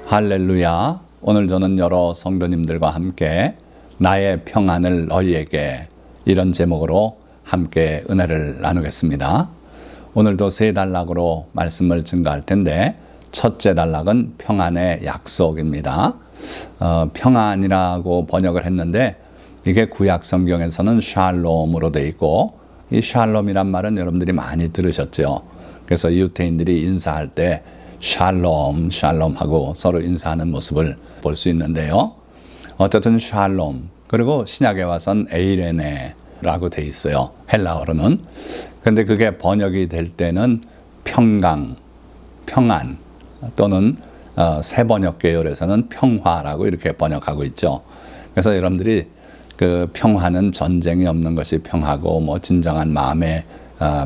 할렐루야. 오늘 저는 여러 성도님들과 함께 나의 평안을 너희에게 이런 제목으로 함께 은혜를 나누겠습니다. 오늘도 세 단락으로 말씀을 증거할 텐데 첫째 단락은 평안의 약속입니다. 평안이라고 번역을 했는데 이게 구약 성경에서는 샬롬으로 되어 있고 이 샬롬이란 말은 여러분들이 많이 들으셨죠. 그래서 유대인들이 인사할 때 샬롬, 샬롬 하고 서로 인사하는 모습을 볼 수 있는데요. 어쨌든 샬롬, 그리고 신약에 와선 에이레네라고 돼 있어요. 헬라어로는. 근데 그게 번역이 될 때는 평강, 평안 또는 새 번역 계열에서는 평화라고 이렇게 번역하고 있죠. 그래서 여러분들이 그 평화는 전쟁이 없는 것이 평화고 뭐 진정한 마음의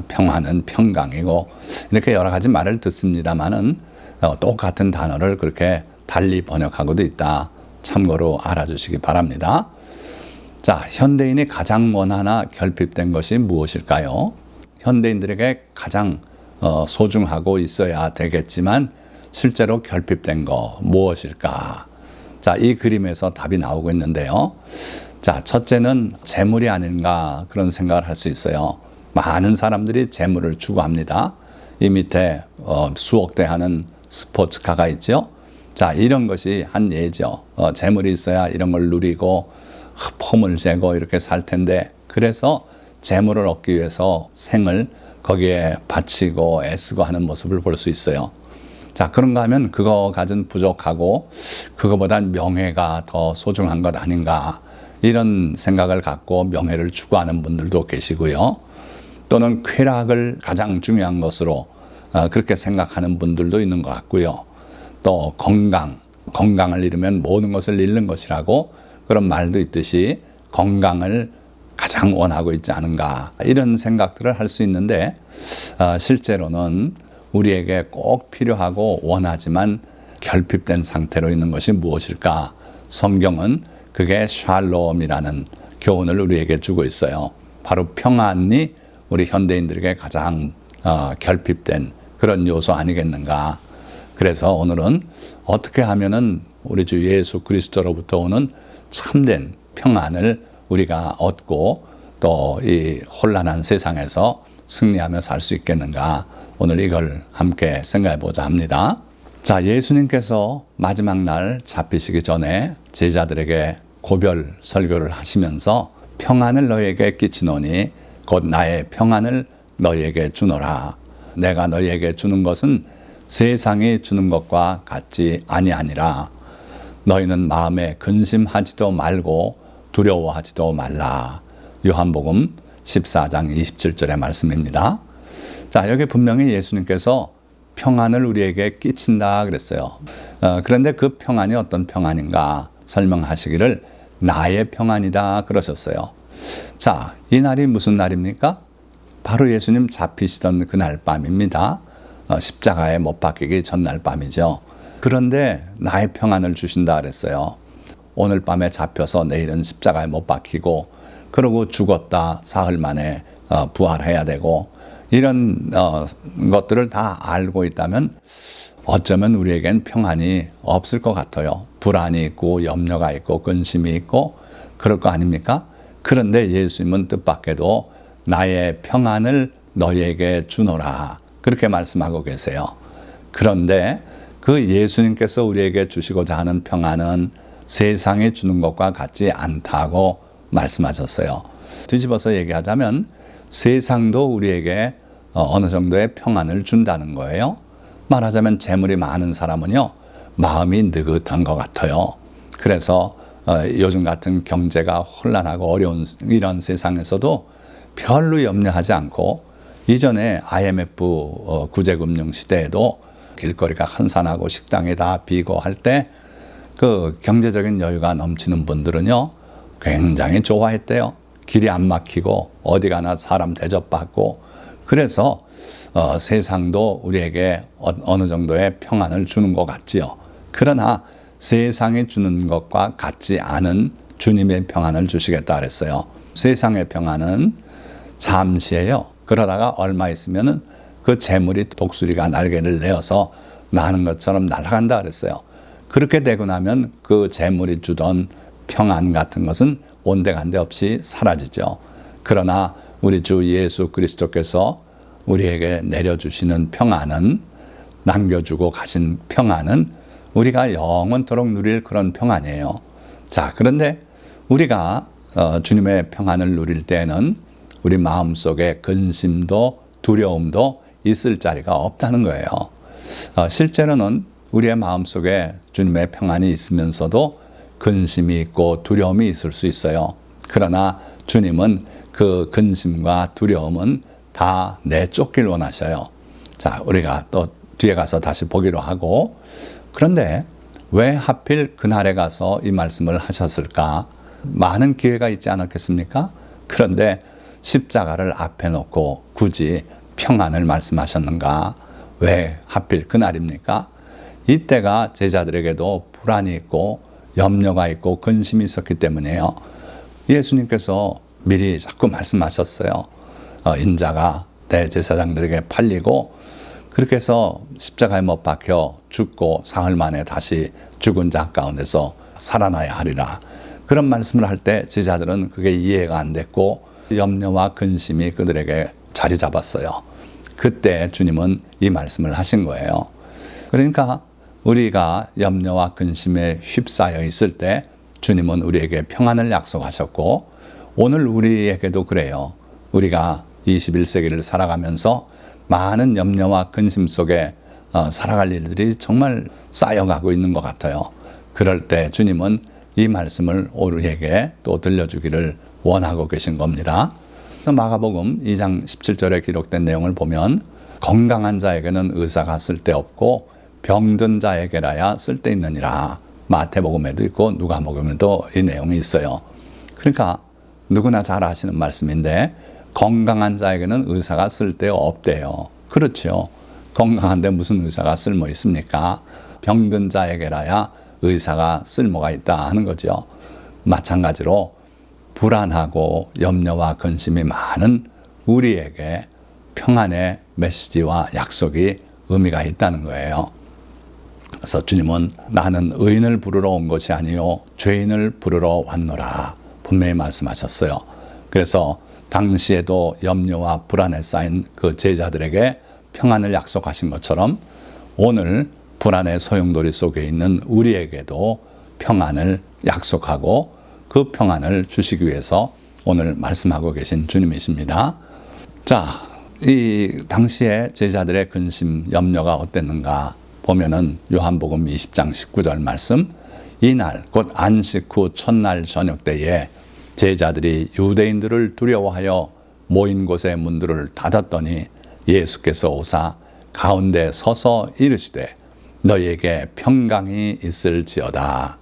평화는 평강이고 이렇게 여러 가지 말을 듣습니다만은 똑같은 단어를 그렇게 달리 번역하고도 있다. 참고로 알아주시기 바랍니다. 자, 현대인이 가장 원하나 결핍된 것이 무엇일까요? 현대인들에게 가장 소중하고 있어야 되겠지만 실제로 결핍된 거 무엇일까? 자, 이 그림에서 답이 나오고 있는데요. 자, 첫째는 재물이 아닌가 그런 생각을 할 수 있어요. 많은 사람들이 재물을 추구합니다. 이 밑에 수억 대 하는 스포츠카가 있죠. 자, 이런 것이 한 예죠. 재물이 있어야 이런 걸 누리고 폼을 재고 이렇게 살 텐데 그래서 재물을 얻기 위해서 생을 거기에 바치고 애쓰고 하는 모습을 볼 수 있어요. 자, 그런가 하면 그거 가진 부족하고 그거보단 명예가 더 소중한 것 아닌가 이런 생각을 갖고 명예를 추구하는 분들도 계시고요. 또는 쾌락을 가장 중요한 것으로 그렇게 생각하는 분들도 있는 것 같고요. 또 건강을 잃으면 모든 것을 잃는 것이라고 그런 말도 있듯이 건강을 가장 원하고 있지 않은가 이런 생각들을 할 수 있는데 실제로는 우리에게 꼭 필요하고 원하지만 결핍된 상태로 있는 것이 무엇일까? 성경은 그게 샬롬이라는 교훈을 우리에게 주고 있어요. 바로 평안이 우리 현대인들에게 가장 결핍된 그런 요소 아니겠는가. 그래서 오늘은 어떻게 하면은 우리 주 예수 그리스도로부터 오는 참된 평안을 우리가 얻고 또 이 혼란한 세상에서 승리하며 살 수 있겠는가. 오늘 이걸 함께 생각해 보자 합니다. 자, 예수님께서 마지막 날 잡히시기 전에 제자들에게 고별 설교를 하시면서 평안을 너희에게 끼치노니 곧 나의 평안을 너희에게 주노라. 내가 너희에게 주는 것은 세상이 주는 것과 같지 아니하니라. 너희는 마음에 근심하지도 말고 두려워하지도 말라. 요한복음 14장 27절의 말씀입니다. 자, 여기 분명히 예수님께서 평안을 우리에게 끼친다 그랬어요. 그런데 그 평안이 어떤 평안인가 설명하시기를 나의 평안이다 그러셨어요. 자, 이 날이 무슨 날입니까? 바로 예수님 잡히시던 그날 밤입니다. 십자가에 못 박히기 전날 밤이죠. 그런데 나의 평안을 주신다 그랬어요. 오늘 밤에 잡혀서 내일은 십자가에 못 박히고 그러고 죽었다 사흘 만에 부활해야 되고 이런 것들을 다 알고 있다면 어쩌면 우리에겐 평안이 없을 것 같아요. 불안이 있고 염려가 있고 근심이 있고 그럴 거 아닙니까? 그런데 예수님은 뜻밖에도 나의 평안을 너희에게 주노라 그렇게 말씀하고 계세요. 그런데 그 예수님께서 우리에게 주시고자 하는 평안은 세상이 주는 것과 같지 않다고 말씀하셨어요. 뒤집어서 얘기하자면 세상도 우리에게 어느 정도의 평안을 준다는 거예요. 말하자면 재물이 많은 사람은요 마음이 느긋한 것 같아요. 그래서 요즘 같은 경제가 혼란하고 어려운 이런 세상에서도 별로 염려하지 않고 이전에 IMF 구제금융 시대에도 길거리가 한산하고 식당이 다 비고 할 때 그 경제적인 여유가 넘치는 분들은요 굉장히 좋아했대요. 길이 안 막히고 어디 가나 사람 대접받고 그래서 세상도 우리에게 어느 정도의 평안을 주는 것 같지요. 그러나 세상이 주는 것과 같지 않은 주님의 평안을 주시겠다 그랬어요. 세상의 평안은 잠시예요. 그러다가 얼마 있으면은 그 재물이 독수리가 날개를 내어서 나는 것처럼 날아간다 그랬어요. 그렇게 되고 나면 그 재물이 주던 평안 같은 것은 온데간데 없이 사라지죠. 그러나 우리 주 예수 그리스도께서 우리에게 내려주시는 평안은, 남겨주고 가신 평안은 우리가 영원토록 누릴 그런 평안이에요. 자, 그런데 우리가 주님의 평안을 누릴 때는 우리 마음속에 근심도 두려움도 있을 자리가 없다는 거예요. 실제로는 우리의 마음속에 주님의 평안이 있으면서도 근심이 있고 두려움이 있을 수 있어요. 그러나 주님은 그 근심과 두려움은 다 내쫓길 원하셔요. 자, 우리가 또 뒤에 가서 다시 보기로 하고, 그런데 왜 하필 그날에 가서 이 말씀을 하셨을까? 많은 기회가 있지 않았겠습니까? 그런데 십자가를 앞에 놓고 굳이 평안을 말씀하셨는가? 왜 하필 그날입니까? 이때가 제자들에게도 불안이 있고 염려가 있고 근심이 있었기 때문이에요. 예수님께서 미리 자꾸 말씀하셨어요. 인자가 대제사장들에게 팔리고 그렇게 해서 십자가에 못 박혀 죽고 사흘 만에 다시 죽은 자 가운데서 살아나야 하리라. 그런 말씀을 할 때 제자들은 그게 이해가 안 됐고 염려와 근심이 그들에게 자리 잡았어요. 그때 주님은 이 말씀을 하신 거예요. 그러니까 우리가 염려와 근심에 휩싸여 있을 때 주님은 우리에게 평안을 약속하셨고, 오늘 우리에게도 그래요. 우리가 21세기를 살아가면서 많은 염려와 근심 속에 살아갈 일들이 정말 쌓여가고 있는 것 같아요. 그럴 때 주님은 이 말씀을 우리에게 또 들려주기를 원하고 계신 겁니다. 마가복음 2장 17절에 기록된 내용을 보면 건강한 자에게는 의사가 쓸데없고 병든 자에게라야 쓸데있느니라. 마태복음에도 있고 누가복음에도 이 내용이 있어요. 그러니까 누구나 잘 아시는 말씀인데 건강한 자에게는 의사가 쓸데없대요. 그렇죠. 건강한데 무슨 의사가 쓸모 있습니까? 병든 자에게라야 의사가 쓸모가 있다 하는 거죠. 마찬가지로 불안하고 염려와 근심이 많은 우리에게 평안의 메시지와 약속이 의미가 있다는 거예요. 그래서 주님은 나는 의인을 부르러 온 것이 아니요 죄인을 부르러 왔노라 분명히 말씀하셨어요. 그래서 당시에도 염려와 불안에 쌓인 그 제자들에게 평안을 약속하신 것처럼 오늘 불안의 소용돌이 속에 있는 우리에게도 평안을 약속하고 그 평안을 주시기 위해서 오늘 말씀하고 계신 주님이십니다. 자, 이 당시에 제자들의 근심, 염려가 어땠는가 보면은 요한복음 20장 19절 말씀, 이날 곧 안식 후 첫날 저녁 때에 제자들이 유대인들을 두려워하여 모인 곳의 문들을 닫았더니 예수께서 오사 가운데 서서 이르시되 너희에게 평강이 있을지어다.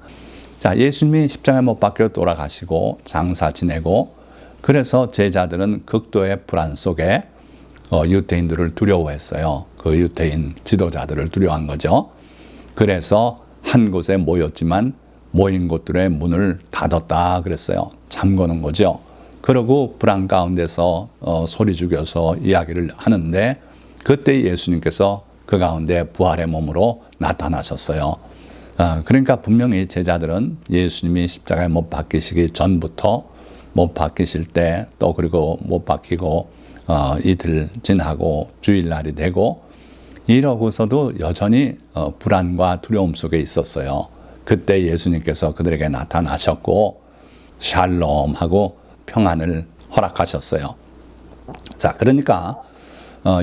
자, 예수님이 십자가에 못 박혀 돌아가시고 장사 지내고 그래서 제자들은 극도의 불안 속에 유대인들을 두려워했어요. 그 유대인 지도자들을 두려워한 거죠. 그래서 한 곳에 모였지만 모인 곳들의 문을 닫았다 그랬어요. 잠그는 거죠. 그러고 불안 가운데서 소리 죽여서 이야기를 하는데 그때 예수님께서 그 가운데 부활의 몸으로 나타나셨어요. 그러니까 분명히 제자들은 예수님이 십자가에 못 박히시기 전부터 못 박히실 때 또 그리고 못 박히고 이틀 지나고 주일날이 되고 이러고서도 여전히 불안과 두려움 속에 있었어요. 그때 예수님께서 그들에게 나타나셨고 샬롬하고 평안을 허락하셨어요. 자, 그러니까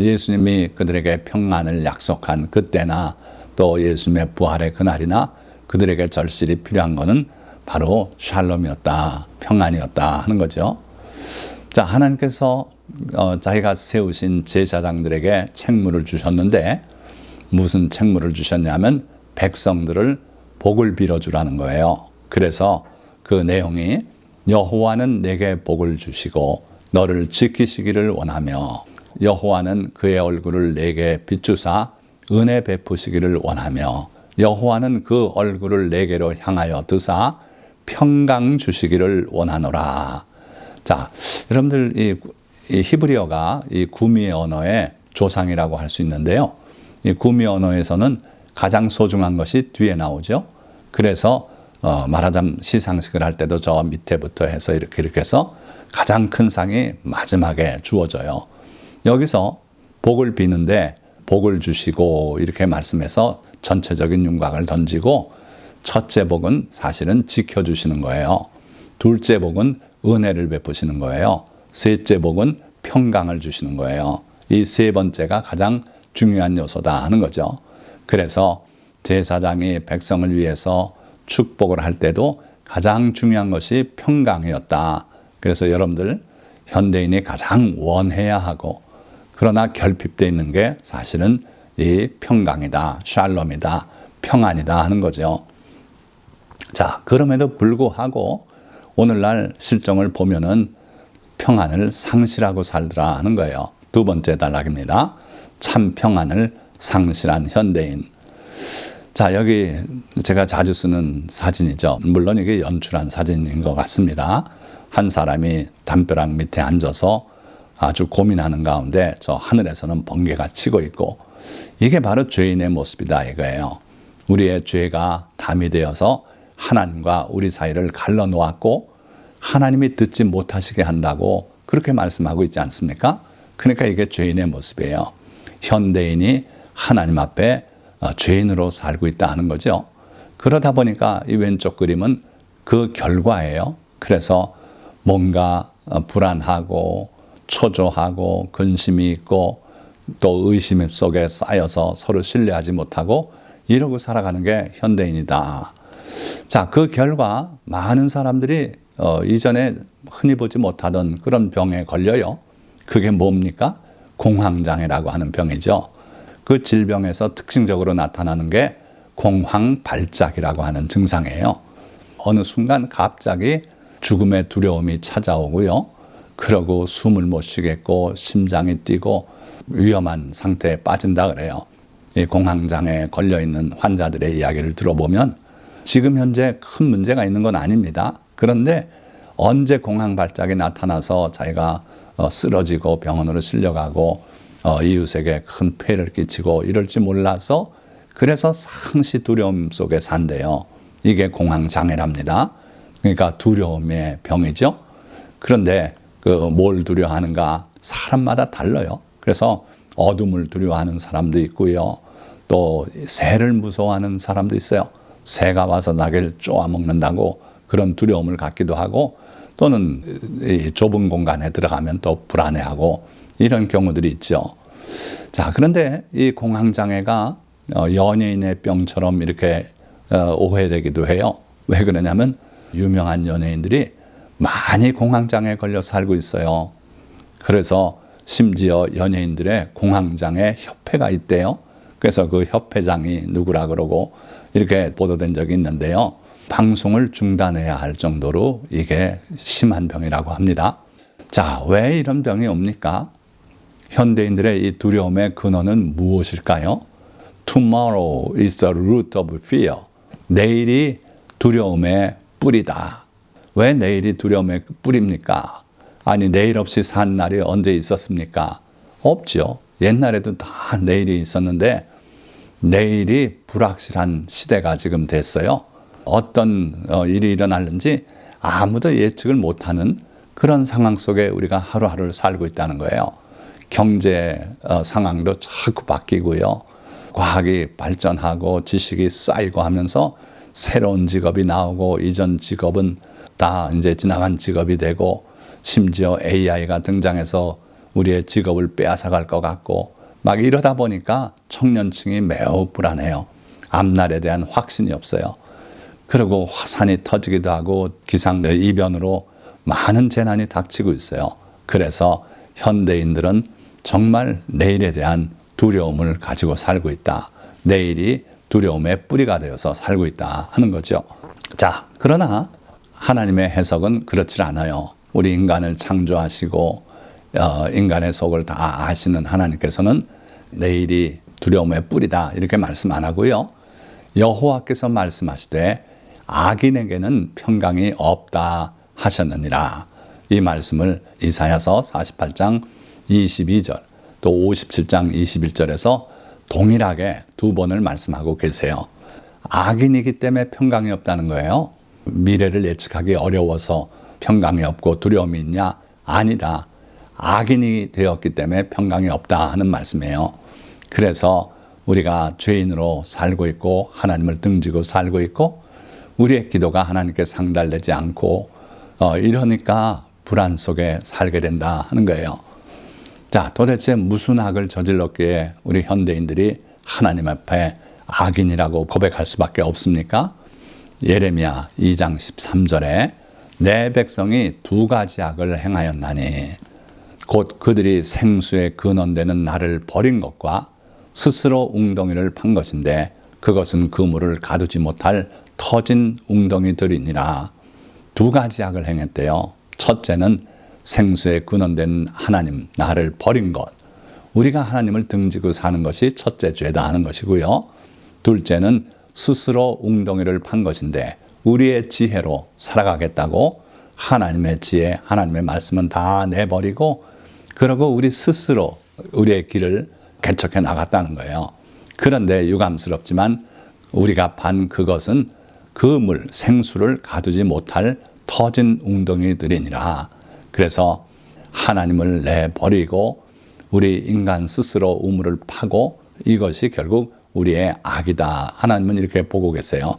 예수님이 그들에게 평안을 약속한 그때나 또 예수님의 부활의 그날이나 그들에게 절실히 필요한 것은 바로 샬롬이었다, 평안이었다 하는 거죠. 자, 하나님께서 자기가 세우신 제사장들에게 책무를 주셨는데 무슨 책무를 주셨냐면 백성들을 복을 빌어주라는 거예요. 그래서 그 내용이 여호와는 내게 복을 주시고 너를 지키시기를 원하며 여호와는 그의 얼굴을 내게 비추사 은혜 베푸시기를 원하며 여호와는 그 얼굴을 내게로 향하여 드사 평강 주시기를 원하노라. 자, 여러분들 이 히브리어가 이 구미의 언어의 조상이라고 할 수 있는데요. 이 구미 언어에서는 가장 소중한 것이 뒤에 나오죠. 그래서 말하자면 시상식을 할 때도 저 밑에부터 해서 이렇게 해서 가장 큰 상이 마지막에 주어져요. 여기서 복을 비는데 복을 주시고 이렇게 말씀해서 전체적인 윤곽을 던지고 첫째 복은 사실은 지켜주시는 거예요. 둘째 복은 은혜를 베푸시는 거예요. 셋째 복은 평강을 주시는 거예요. 이 세 번째가 가장 중요한 요소다 하는 거죠. 그래서 제사장이 백성을 위해서 축복을 할 때도 가장 중요한 것이 평강이었다. 그래서 여러분들 현대인이 가장 원해야 하고 그러나 결핍되어 있는 게 사실은 이 평강이다, 샬롬이다, 평안이다 하는 거죠. 자, 그럼에도 불구하고 오늘날 실정을 보면은 평안을 상실하고 살더라 하는 거예요. 두 번째 단락입니다. 참 평안을 상실한 현대인. 자, 여기 제가 자주 쓰는 사진이죠. 물론 이게 연출한 사진인 것 같습니다. 한 사람이 담벼락 밑에 앉아서 아주 고민하는 가운데 저 하늘에서는 번개가 치고 있고 이게 바로 죄인의 모습이다 이거예요. 우리의 죄가 담이 되어서 하나님과 우리 사이를 갈라놓았고 하나님이 듣지 못하시게 한다고 그렇게 말씀하고 있지 않습니까? 그러니까 이게 죄인의 모습이에요. 현대인이 하나님 앞에 죄인으로 살고 있다 하는 거죠. 그러다 보니까 이 왼쪽 그림은 그 결과예요. 그래서 뭔가 불안하고 초조하고 근심이 있고 또 의심 속에 쌓여서 서로 신뢰하지 못하고 이러고 살아가는 게 현대인이다. 자, 그 결과 많은 사람들이 이전에 흔히 보지 못하던 그런 병에 걸려요. 그게 뭡니까? 공황장애라고 하는 병이죠. 그 질병에서 특징적으로 나타나는 게 공황발작이라고 하는 증상이에요. 어느 순간 갑자기 죽음의 두려움이 찾아오고요. 그러고 숨을 못 쉬겠고 심장이 뛰고 위험한 상태에 빠진다 그래요. 이 공황장애에 걸려있는 환자들의 이야기를 들어보면 지금 현재 큰 문제가 있는 건 아닙니다. 그런데 언제 공황발작이 나타나서 자기가 쓰러지고 병원으로 실려가고 이웃에게 큰 폐해를 끼치고 이럴지 몰라서 그래서 상시 두려움 속에 산대요. 이게 공황장애랍니다. 그러니까 두려움의 병이죠. 그런데 뭘 두려워하는가 사람마다 달라요. 그래서 어둠을 두려워하는 사람도 있고요. 또 새를 무서워하는 사람도 있어요. 새가 와서 나를 쪼아먹는다고 그런 두려움을 갖기도 하고 또는 이 좁은 공간에 들어가면 또 불안해하고 이런 경우들이 있죠. 자, 그런데 이 공황장애가 연예인의 병처럼 이렇게 오해되기도 해요. 왜 그러냐면 유명한 연예인들이 많이 공황장애에 걸려 살고 있어요. 그래서 심지어 연예인들의 공황장애 협회가 있대요. 그래서 그 협회장이 누구라 그러고 이렇게 보도된 적이 있는데요. 방송을 중단해야 할 정도로 이게 심한 병이라고 합니다. 자, 왜 이런 병이 옵니까? 현대인들의 이 두려움의 근원은 무엇일까요? Tomorrow is the root of fear. 내일이 두려움의 뿌리다. 왜 내일이 두려움의 뿌리입니까? 아니, 내일 없이 산 날이 언제 있었습니까? 없죠. 옛날에도 다 내일이 있었는데 내일이 불확실한 시대가 지금 됐어요. 어떤 일이 일어날는지 아무도 예측을 못하는 그런 상황 속에 우리가 하루하루를 살고 있다는 거예요. 경제 상황도 자꾸 바뀌고요. 과학이 발전하고 지식이 쌓이고 하면서 새로운 직업이 나오고 이전 직업은 다 이제 지나간 직업이 되고 심지어 AI가 등장해서 우리의 직업을 빼앗아갈 것 같고 막 이러다 보니까 청년층이 매우 불안해요. 앞날에 대한 확신이 없어요. 그리고 화산이 터지기도 하고 기상이변으로 많은 재난이 닥치고 있어요. 그래서 현대인들은 정말 내일에 대한 두려움을 가지고 살고 있다. 내일이 두려움의 뿌리가 되어서 살고 있다 하는 거죠. 자, 그러나 하나님의 해석은 그렇지 않아요. 우리 인간을 창조하시고 인간의 속을 다 아시는 하나님께서는 내일이 두려움의 뿌리다 이렇게 말씀 안 하고요. 여호와께서 말씀하시되 악인에게는 평강이 없다 하셨느니라. 이 말씀을 이사야서 48장 22절 또 57장 21절에서 동일하게 두 번을 말씀하고 계세요. 악인이기 때문에 평강이 없다는 거예요. 미래를 예측하기 어려워서 평강이 없고 두려움이 있냐? 아니다. 악인이 되었기 때문에 평강이 없다 하는 말씀이에요. 그래서 우리가 죄인으로 살고 있고 하나님을 등지고 살고 있고 우리의 기도가 하나님께 상달되지 않고 이러니까 불안 속에 살게 된다 하는 거예요. 자, 도대체 무슨 악을 저질렀기에 우리 현대인들이 하나님 앞에 악인이라고 고백할 수밖에 없습니까? 예레미야 2장 13절에 내 백성이 두 가지 악을 행하였나니 곧 그들이 생수에 근원되는 나를 버린 것과 스스로 웅덩이를 판 것인데 그것은 그물을 가두지 못할 터진 웅덩이들이니라. 두 가지 악을 행했대요. 첫째는 생수에 근원된 하나님, 나를 버린 것. 우리가 하나님을 등지고 사는 것이 첫째 죄다 하는 것이고요. 둘째는 스스로 웅덩이를 판 것인데 우리의 지혜로 살아가겠다고 하나님의 지혜, 하나님의 말씀은 다 내버리고 그러고 우리 스스로 우리의 길을 개척해 나갔다는 거예요. 그런데 유감스럽지만 우리가 판 그것은 그물, 생수를 가두지 못할 터진 웅덩이들이니라. 그래서 하나님을 내버리고 우리 인간 스스로 우물을 파고 이것이 결국 우리의 악이다. 하나님은 이렇게 보고 계세요.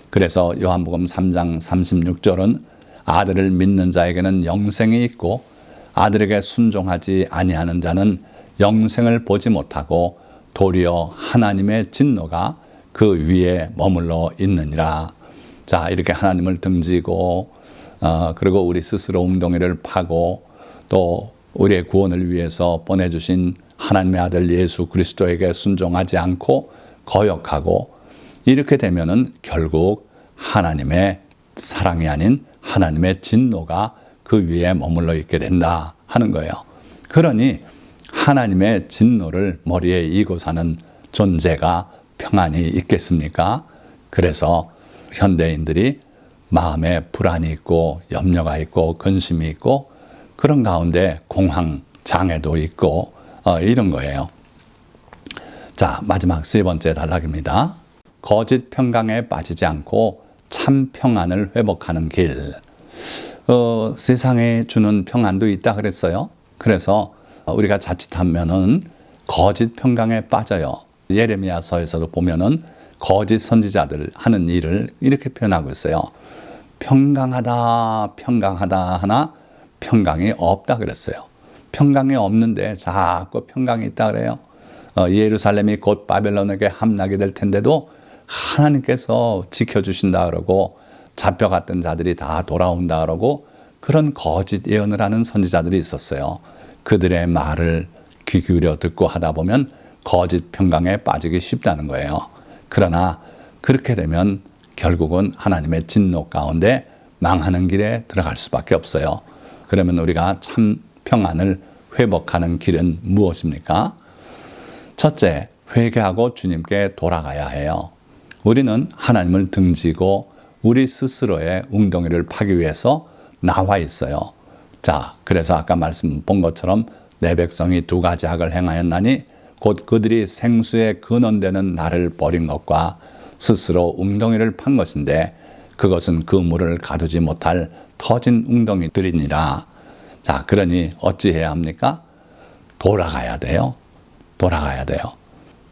그래서 요한복음 3장 36절은 아들을 믿는 자에게는 영생이 있고 아들에게 순종하지 아니하는 자는 영생을 보지 못하고 도리어 하나님의 진노가 그 위에 머물러 있느니라. 자, 이렇게 하나님을 등지고 그리고 우리 스스로 웅덩이를 파고 또 우리의 구원을 위해서 보내주신 하나님의 아들 예수 그리스도에게 순종하지 않고 거역하고 이렇게 되면은 결국 하나님의 사랑이 아닌 하나님의 진노가 그 위에 머물러 있게 된다 하는 거예요. 그러니 하나님의 진노를 머리에 이고 사는 존재가 평안이 있겠습니까? 그래서 현대인들이 마음에 불안이 있고 염려가 있고 근심이 있고 그런 가운데 공황 장애도 있고 이런 거예요. 자, 마지막 세 번째 단락입니다. 거짓 평강에 빠지지 않고 참 평안을 회복하는 길. 세상에 주는 평안도 있다 그랬어요. 그래서 우리가 자칫하면은 거짓 평강에 빠져요. 예레미야서에서도 보면은 거짓 선지자들 하는 일을 이렇게 표현하고 있어요. 평강하다, 평강하다 하나 평강이 없다 그랬어요. 평강이 없는데 자꾸 평강이 있다 그래요. 예루살렘이 곧 바벨론에게 함락이 될 텐데도 하나님께서 지켜주신다 그러고 잡혀갔던 자들이 다 돌아온다 그러고 그런 거짓 예언을 하는 선지자들이 있었어요. 그들의 말을 귀 기울여 듣고 하다 보면 거짓 평강에 빠지기 쉽다는 거예요. 그러나 그렇게 되면 결국은 하나님의 진노 가운데 망하는 길에 들어갈 수밖에 없어요. 그러면 우리가 참 평안을 회복하는 길은 무엇입니까? 첫째, 회개하고 주님께 돌아가야 해요. 우리는 하나님을 등지고 우리 스스로의 웅덩이를 파기 위해서 나와 있어요. 자, 그래서 아까 말씀 본 것처럼 내 백성이 두 가지 악을 행하였나니 곧 그들이 생수에 근원되는 나를 버린 것과 스스로 웅덩이를 판 것인데 그것은 그 물을 가두지 못할 터진 웅덩이들이니라. 자, 그러니 어찌해야 합니까? 돌아가야 돼요. 돌아가야 돼요.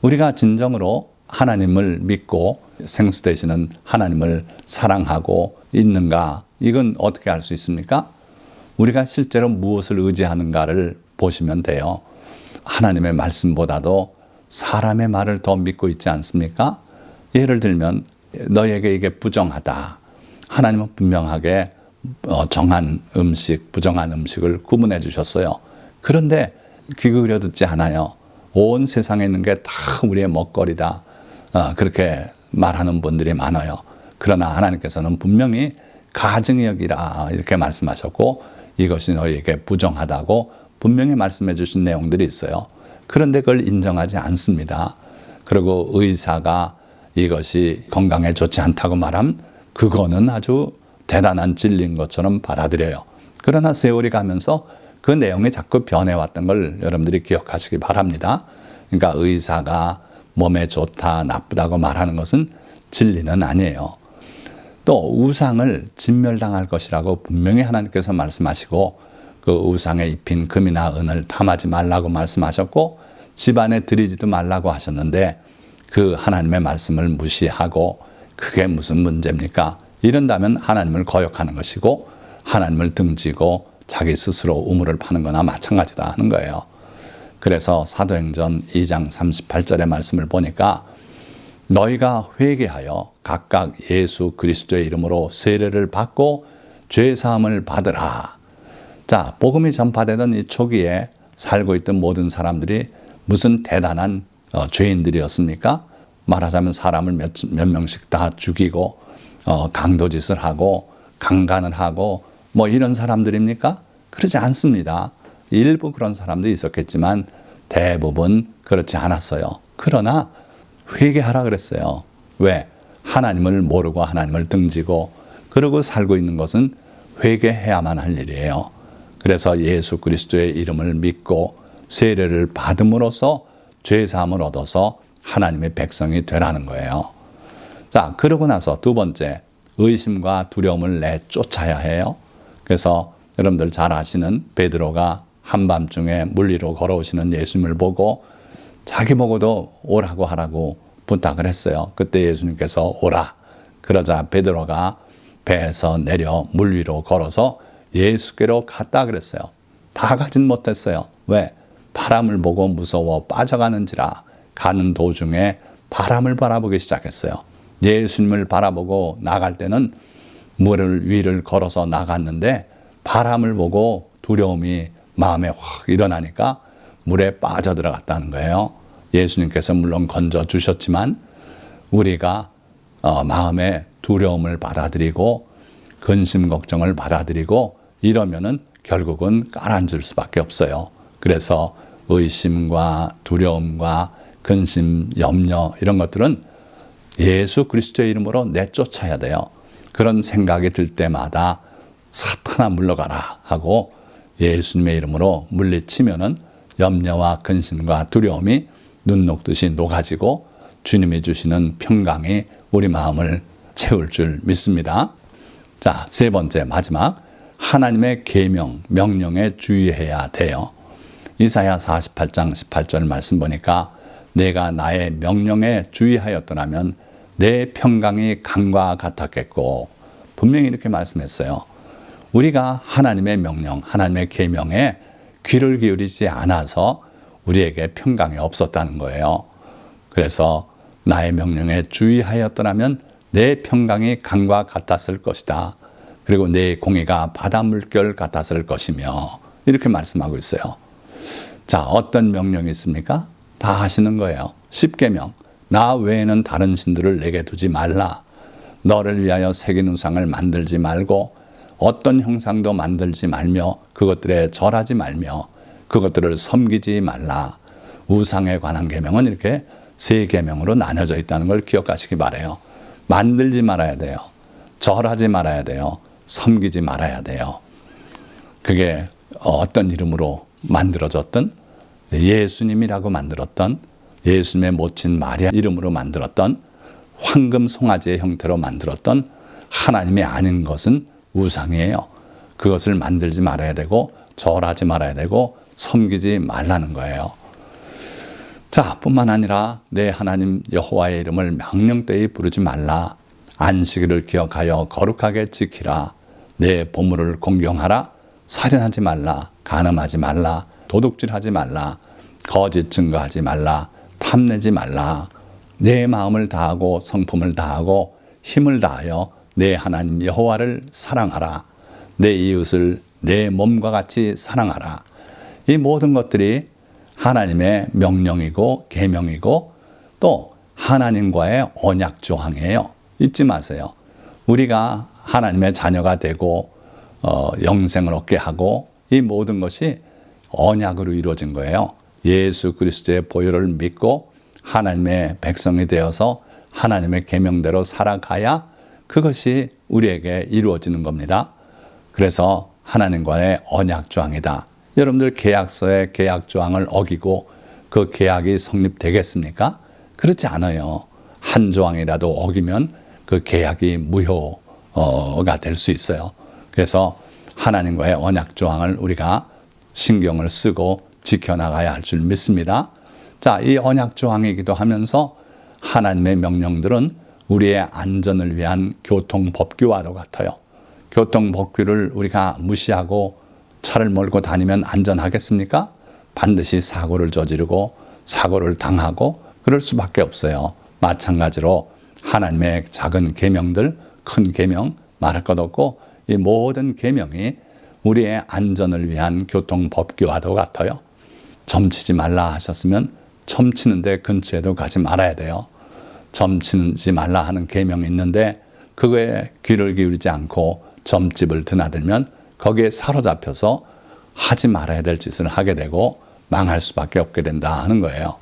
우리가 진정으로 하나님을 믿고 생수 되시는 하나님을 사랑하고 있는가? 이건 어떻게 알 수 있습니까? 우리가 실제로 무엇을 의지하는가를 보시면 돼요. 하나님의 말씀보다도 사람의 말을 더 믿고 있지 않습니까? 예를 들면 너에게 이게 부정하다. 하나님은 분명하게 정한 음식, 부정한 음식을 구분해 주셨어요. 그런데 귀 기울여 듣지 않아요. 온 세상에 있는 게 다 우리의 먹거리다. 그렇게 말하는 분들이 많아요. 그러나 하나님께서는 분명히 가증히 여기라 이렇게 말씀하셨고 이것이 너희에게 부정하다고 분명히 말씀해 주신 내용들이 있어요. 그런데 그걸 인정하지 않습니다. 그리고 의사가 이것이 건강에 좋지 않다고 말하면 그거는 아주 대단한 진리인 것처럼 받아들여요. 그러나 세월이 가면서 그 내용이 자꾸 변해왔던 걸 여러분들이 기억하시기 바랍니다. 그러니까 의사가 몸에 좋다, 나쁘다고 말하는 것은 진리는 아니에요. 또 우상을 진멸당할 것이라고 분명히 하나님께서 말씀하시고 그 우상에 입힌 금이나 은을 탐하지 말라고 말씀하셨고 집안에 드리지도 말라고 하셨는데 그 하나님의 말씀을 무시하고 그게 무슨 문제입니까? 이런다면 하나님을 거역하는 것이고 하나님을 등지고 자기 스스로 우물을 파는 거나 마찬가지다 하는 거예요. 그래서 사도행전 2장 38절의 말씀을 보니까 너희가 회개하여 각각 예수 그리스도의 이름으로 세례를 받고 죄사함을 받으라. 자, 복음이 전파되던 이 초기에 살고 있던 모든 사람들이 무슨 대단한 죄인들이었습니까? 말하자면 사람을 몇 명씩 다 죽이고 강도짓을 하고 강간을 하고 뭐 이런 사람들입니까? 그렇지 않습니다. 일부 그런 사람도 있었겠지만 대부분 그렇지 않았어요. 그러나 회개하라 그랬어요. 왜? 하나님을 모르고 하나님을 등지고 그러고 살고 있는 것은 회개해야만 할 일이에요. 그래서 예수 그리스도의 이름을 믿고 세례를 받음으로써 죄사함을 얻어서 하나님의 백성이 되라는 거예요. 자, 그러고 나서 두 번째, 의심과 두려움을 내쫓아야 해요. 그래서 여러분들 잘 아시는 베드로가 한밤중에 물 위로 걸어오시는 예수님을 보고 자기 보고도 오라고 하라고 부탁을 했어요. 그때 예수님께서 오라. 그러자 베드로가 배에서 내려 물 위로 걸어서 예수께로 갔다 그랬어요. 다 가진 못했어요. 왜? 바람을 보고 무서워 빠져가는지라. 가는 도중에 바람을 바라보기 시작했어요. 예수님을 바라보고 나갈 때는 물 위를 걸어서 나갔는데 바람을 보고 두려움이 마음에 확 일어나니까 물에 빠져들어갔다는 거예요. 예수님께서 물론 건져주셨지만 우리가 마음에 두려움을 받아들이고 근심 걱정을 받아들이고 이러면은 결국은 가라앉을 수밖에 없어요. 그래서 의심과 두려움과 근심, 염려 이런 것들은 예수 그리스도의 이름으로 내쫓아야 돼요. 그런 생각이 들 때마다 사탄아 물러가라 하고 예수님의 이름으로 물리치면은 염려와 근심과 두려움이 눈 녹듯이 녹아지고 주님이 주시는 평강이 우리 마음을 채울 줄 믿습니다. 자, 세 번째 마지막 하나님의 계명, 명령에 주의해야 돼요. 이사야 48장 18절 말씀 보니까 내가 나의 명령에 주의하였더라면 내 평강이 강과 같았겠고 분명히 이렇게 말씀했어요. 우리가 하나님의 명령, 하나님의 계명에 귀를 기울이지 않아서 우리에게 평강이 없었다는 거예요. 그래서 나의 명령에 주의하였더라면 내 평강이 강과 같았을 것이다. 그리고 내 공의가 바다 물결 같았을 것이며 이렇게 말씀하고 있어요. 자, 어떤 명령이 있습니까? 다 하시는 거예요. 10계명. 나 외에는 다른 신들을 내게 두지 말라. 너를 위하여 새긴 우상을 만들지 말고 어떤 형상도 만들지 말며 그것들에 절하지 말며 그것들을 섬기지 말라. 우상에 관한 계명은 이렇게 세 계명으로 나눠져 있다는 걸 기억하시기 바라요. 만들지 말아야 돼요. 절하지 말아야 돼요. 섬기지 말아야 돼요. 그게 어떤 이름으로 만들어졌든 예수님이라고 만들었던 예수님의 모친 마리아 이름으로 만들었던 황금 송아지의 형태로 만들었던 하나님이 아닌 것은 우상이에요. 그것을 만들지 말아야 되고 절하지 말아야 되고 섬기지 말라는 거예요. 자, 뿐만 아니라 내 하나님 여호와의 이름을 망령되이 부르지 말라. 안식일을 기억하여 거룩하게 지키라. 내 보물을 공경하라. 살인하지 말라. 간음하지 말라. 도둑질하지 말라. 거짓 증거하지 말라. 탐내지 말라. 내 마음을 다하고 성품을 다하고 힘을 다하여 내 하나님 여호와를 사랑하라. 내 이웃을 내 몸과 같이 사랑하라. 이 모든 것들이 하나님의 명령이고 계명이고 또 하나님과의 언약 조항이에요. 잊지 마세요. 우리가 하나님의 자녀가 되고 영생을 얻게 하고 이 모든 것이 언약으로 이루어진 거예요. 예수 그리스도의 보혈을 믿고 하나님의 백성이 되어서 하나님의 계명대로 살아가야 그것이 우리에게 이루어지는 겁니다. 그래서 하나님과의 언약 조항이다. 여러분들 계약서의 계약 조항을 어기고 그 계약이 성립되겠습니까? 그렇지 않아요. 한 조항이라도 어기면 그 계약이 무효가 될 수 있어요. 그래서 하나님과의 언약 조항을 우리가 신경을 쓰고 지켜나가야 할 줄 믿습니다. 자, 이 언약 조항이기도 하면서 하나님의 명령들은 우리의 안전을 위한 교통법규와도 같아요. 교통법규를 우리가 무시하고 차를 몰고 다니면 안전하겠습니까? 반드시 사고를 저지르고 사고를 당하고 그럴 수밖에 없어요. 마찬가지로 하나님의 작은 계명들, 큰 계명 말할 것 없고 이 모든 계명이 우리의 안전을 위한 교통법규와도 같아요. 점치지 말라 하셨으면 점치는 데 근처에도 가지 말아야 돼요. 점치지 말라 하는 계명이 있는데 그거에 귀를 기울이지 않고 점집을 드나들면 거기에 사로잡혀서 하지 말아야 될 짓을 하게 되고 망할 수밖에 없게 된다 하는 거예요.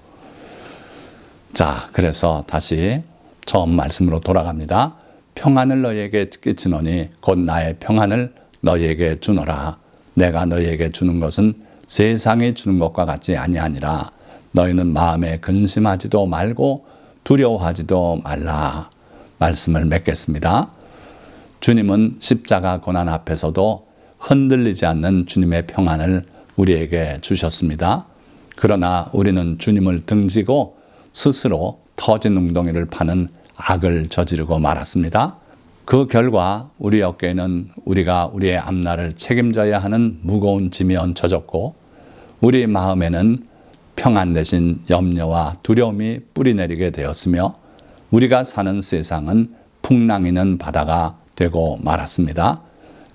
자, 그래서 다시 처음 말씀으로 돌아갑니다. 평안을 너희에게 끼치노니 곧 나의 평안을 너희에게 주노라. 내가 너희에게 주는 것은 세상이 주는 것과 같지 아니하니라. 너희는 마음에 근심하지도 말고 두려워하지도 말라. 말씀을 맺겠습니다. 주님은 십자가 고난 앞에서도 흔들리지 않는 주님의 평안을 우리에게 주셨습니다. 그러나 우리는 주님을 등지고 스스로 터진 웅덩이를 파는 악을 저지르고 말았습니다. 그 결과 우리 어깨에는 우리가 우리의 앞날을 책임져야 하는 무거운 짐이 얹혀졌고 우리 마음에는 평안 대신 염려와 두려움이 뿌리내리게 되었으며 우리가 사는 세상은 풍랑이는 바다가 되고 말았습니다.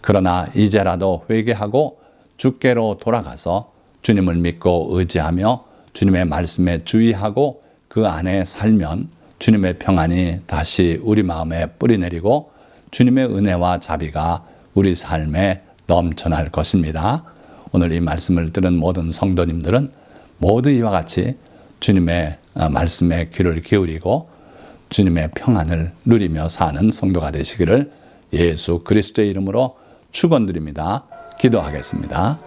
그러나 이제라도 회개하고 주께로 돌아가서 주님을 믿고 의지하며 주님의 말씀에 주의하고 그 안에 살면 주님의 평안이 다시 우리 마음에 뿌리내리고 주님의 은혜와 자비가 우리 삶에 넘쳐날 것입니다. 오늘 이 말씀을 들은 모든 성도님들은 모두 이와 같이 주님의 말씀에 귀를 기울이고 주님의 평안을 누리며 사는 성도가 되시기를 예수 그리스도의 이름으로 축원드립니다. 기도하겠습니다.